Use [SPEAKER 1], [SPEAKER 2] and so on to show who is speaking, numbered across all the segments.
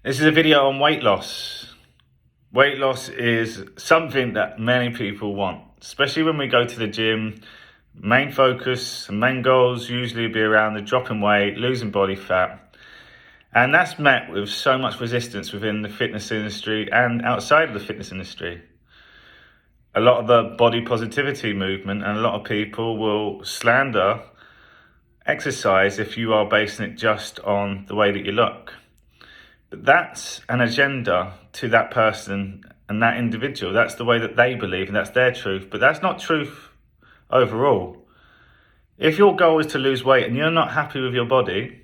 [SPEAKER 1] This is a video on weight loss. Weight loss is something that many people want, especially when we go to the gym. Main focus and main goals usually be around the dropping weight, losing body fat. And that's met with so much resistance within the fitness industry and outside of the fitness industry. A lot of the body positivity movement and a lot of people will slander exercise if you are basing it just on the way that you look. But that's an agenda to that person and that individual. That's the way that they believe and that's their truth. But that's not truth overall. If your goal is to lose weight and you're not happy with your body,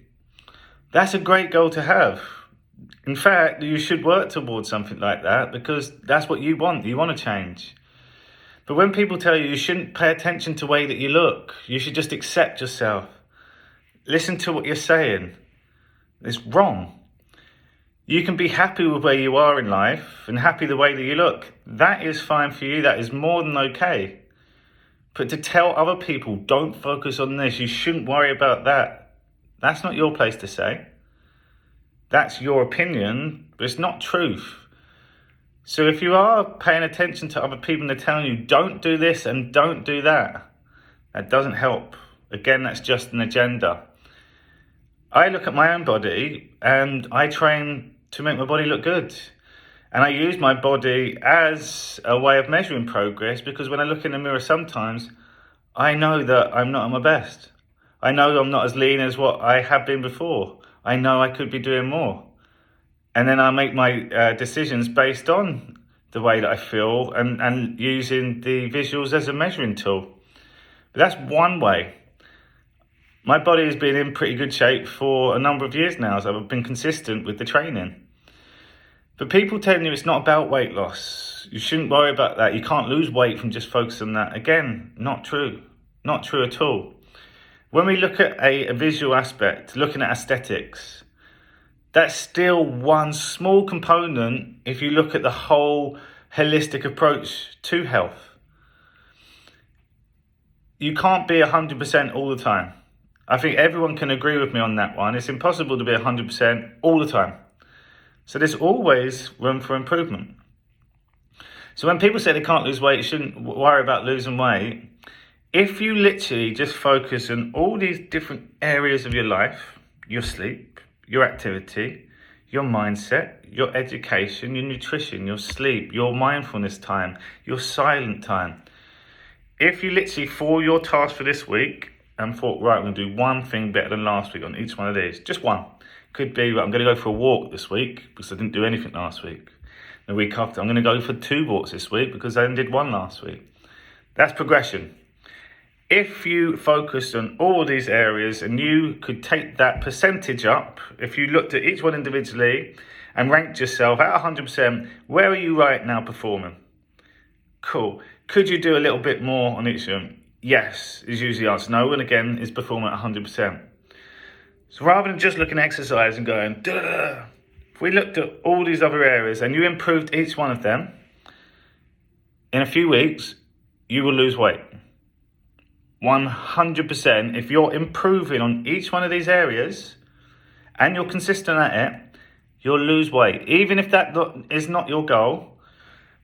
[SPEAKER 1] that's a great goal to have. In fact, you should work towards something like that because that's what you want. You want to change. But when people tell you shouldn't pay attention to the way that you look, you should just accept yourself. Listen to what you're saying. It's wrong. You can be happy with where you are in life and happy the way that you look. That is fine for you. That is more than okay. But to tell other people, don't focus on this, you shouldn't worry about that, that's not your place to say. That's your opinion, but it's not truth. So if you are paying attention to other people and they're telling you, don't do this and don't do that, that doesn't help. Again, that's just an agenda. I look at my own body and I train to make my body look good. And I use my body as a way of measuring progress because when I look in the mirror sometimes, I know that I'm not at my best. I know I'm not as lean as what I have been before. I know I could be doing more. And then I make my decisions based on the way that I feel and using the visuals as a measuring tool. But that's one way. My body has been in pretty good shape for a number of years now, so I've been consistent with the training. But people telling you it's not about weight loss, you shouldn't worry about that, you can't lose weight from just focusing on that. Again, not true. Not true at all. When we look at a visual aspect, looking at aesthetics, that's still one small component if you look at the whole holistic approach to health. You can't be 100% all the time. I think everyone can agree with me on that one. It's impossible to be 100% all the time. So there's always room for improvement. So when people say they can't lose weight, you shouldn't worry about losing weight. If you literally just focus on all these different areas of your life, your sleep, your activity, your mindset, your education, your nutrition, your sleep, your mindfulness time, your silent time. If you literally, for your task for this week, and thought, right, I'm going to do one thing better than last week on each one of these, just one. Could be, right, I'm going to go for a walk this week because I didn't do anything last week. The week after, I'm going to go for 2 walks this week because I only did 1 last week. That's progression. If you focused on all these areas and you could take that percentage up, if you looked at each one individually and ranked yourself at 100%, where are you right now performing? Cool. Could you do a little bit more on each of them? Yes, is usually the answer. No one, again, is performing at 100%. So rather than just looking at exercise and going, duh, if we looked at all these other areas and you improved each one of them, in a few weeks, you will lose weight. 100%. If you're improving on each one of these areas and you're consistent at it, you'll lose weight. Even if that is not your goal,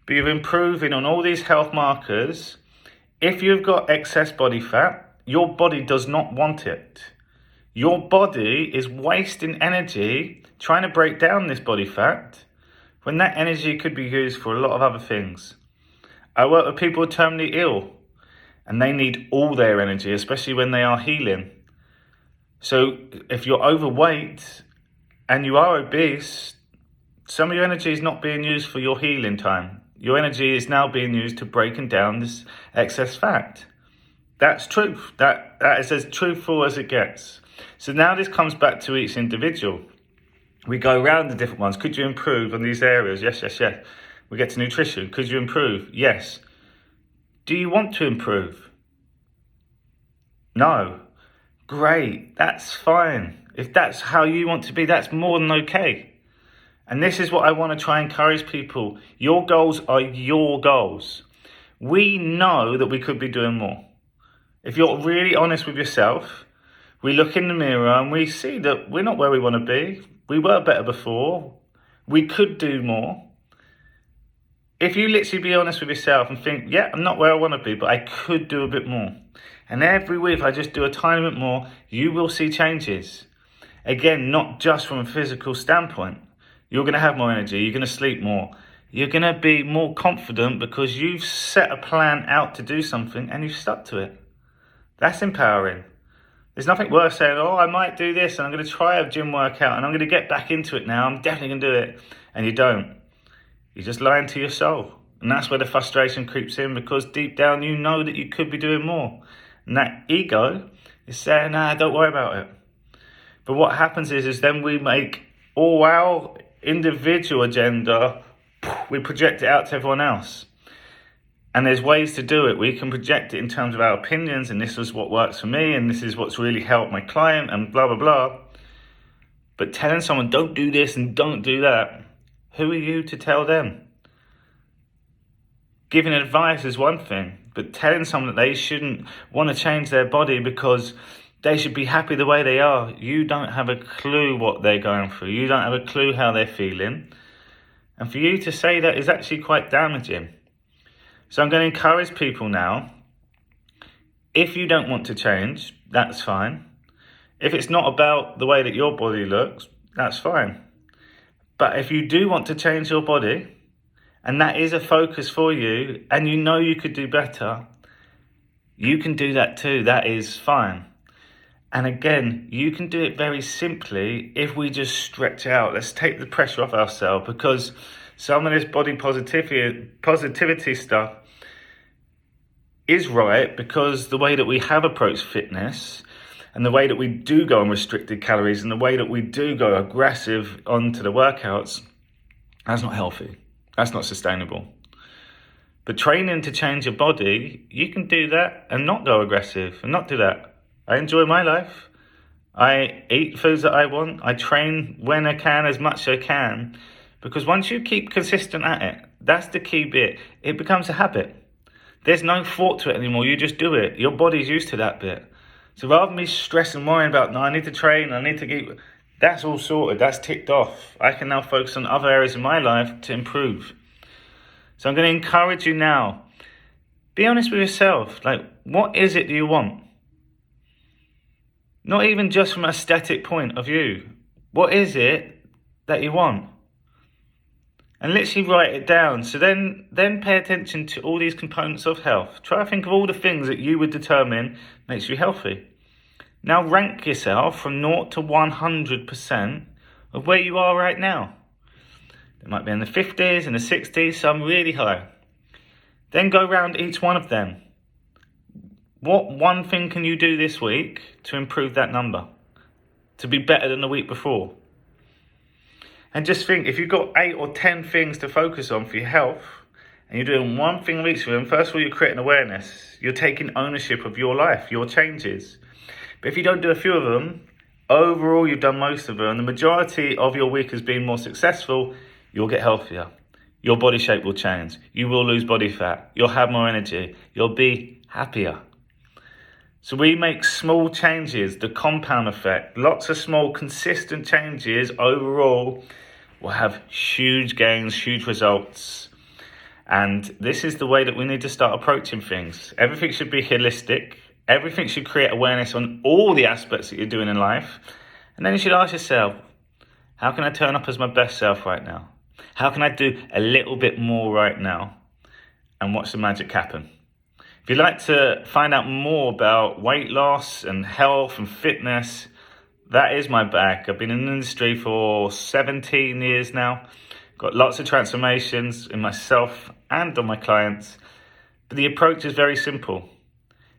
[SPEAKER 1] but you're improving on all these health markers. If you've got excess body fat, your body does not want it. Your body is wasting energy trying to break down this body fat when that energy could be used for a lot of other things. I work with people who are terminally ill and they need all their energy, especially when they are healing. So if you're overweight and you are obese, some of your energy is not being used for your healing time. Your energy is now being used to breaking down this excess fat. That's truth. That is as truthful as it gets. So now this comes back to each individual. We go around the different ones. Could you improve on these areas? Yes, yes, yes. We get to nutrition. Could you improve? Yes. Do you want to improve? No. Great. That's fine. If that's how you want to be, that's more than okay. And this is what I want to try and encourage people. Your goals are your goals. We know that we could be doing more. If you're really honest with yourself, we look in the mirror and we see that we're not where we want to be. We were better before. We could do more. If you literally be honest with yourself and think, yeah, I'm not where I want to be, but I could do a bit more. And every week, if I just do a tiny bit more, you will see changes. Again, not just from a physical standpoint. You're going to have more energy. You're going to sleep more. You're going to be more confident because you've set a plan out to do something and you've stuck to it. That's empowering. There's nothing worse saying, oh, I might do this and I'm going to try a gym workout and I'm going to get back into it now. I'm definitely going to do it. And you don't. You're just lying to your soul. And that's where the frustration creeps in, because deep down you know that you could be doing more. And that ego is saying, nah, don't worry about it. But what happens is then we make all our individual agenda, we project it out to everyone else. And there's ways to do it. We can project it in terms of our opinions, and this is what works for me, and this is what's really helped my client, and blah, blah, blah. But telling someone, don't do this and don't do that, who are you to tell them? Giving advice is one thing, but telling someone that they shouldn't want to change their body because they should be happy the way they are, you don't have a clue what they're going through. You don't have a clue how they're feeling. And for you to say that is actually quite damaging. So I'm going to encourage people now, if you don't want to change, that's fine. If it's not about the way that your body looks, that's fine. But if you do want to change your body, and that is a focus for you, and you know you could do better, you can do that too. That is fine. And again, you can do it very simply if we just stretch out. Let's take the pressure off ourselves, because some of this body positivity stuff is right, because the way that we have approached fitness and the way that we do go on restricted calories and the way that we do go aggressive onto the workouts, that's not healthy. That's not sustainable. But training to change your body, you can do that and not go aggressive and not do that. I enjoy my life. I eat foods that I want. I train when I can, as much as I can. Because once you keep consistent at it, that's the key bit. It becomes a habit. There's no thought to it anymore. You just do it. Your body's used to that bit. So rather than me stressing and worrying about, no, I need to train, I need to keep... That's all sorted. That's ticked off. I can now focus on other areas of my life to improve. So I'm going to encourage you now. Be honest with yourself. Like, what is it that you want? Not even just from an aesthetic point of view. What is it that you want? And literally write it down. So then pay attention to all these components of health. Try to think of all the things that you would determine makes you healthy. Now rank yourself from 0 to 100% of where you are right now. It might be in the 50s, in the 60s, some really high. Then go around each one of them. What one thing can you do this week to improve that number? To be better than the week before? And just think, if you've got 8 or 10 things to focus on for your health, and you're doing one thing each of them, first of all, you're creating awareness. You're taking ownership of your life, your changes. But if you don't do a few of them, overall you've done most of them, and the majority of your week has been more successful, you'll get healthier. Your body shape will change. You will lose body fat. You'll have more energy. You'll be happier. So we make small changes, the compound effect. Lots of small, consistent changes overall will have huge gains, huge results. And this is the way that we need to start approaching things. Everything should be holistic. Everything should create awareness on all the aspects that you're doing in life. And then you should ask yourself, how can I turn up as my best self right now? How can I do a little bit more right now? And watch the magic happen. If you'd like to find out more about weight loss and health and fitness, that is my bag. I've been in the industry for 17 years now. Got lots of transformations in myself and on my clients. But the approach is very simple.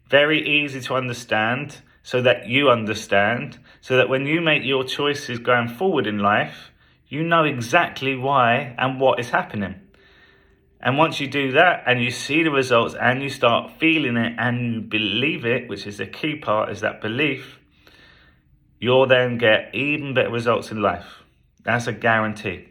[SPEAKER 1] Very easy to understand, so that you understand, so that when you make your choices going forward in life, you know exactly why and what is happening. And once you do that and you see the results and you start feeling it and you believe it, which is the key part, is that belief, you'll then get even better results in life. That's a guarantee.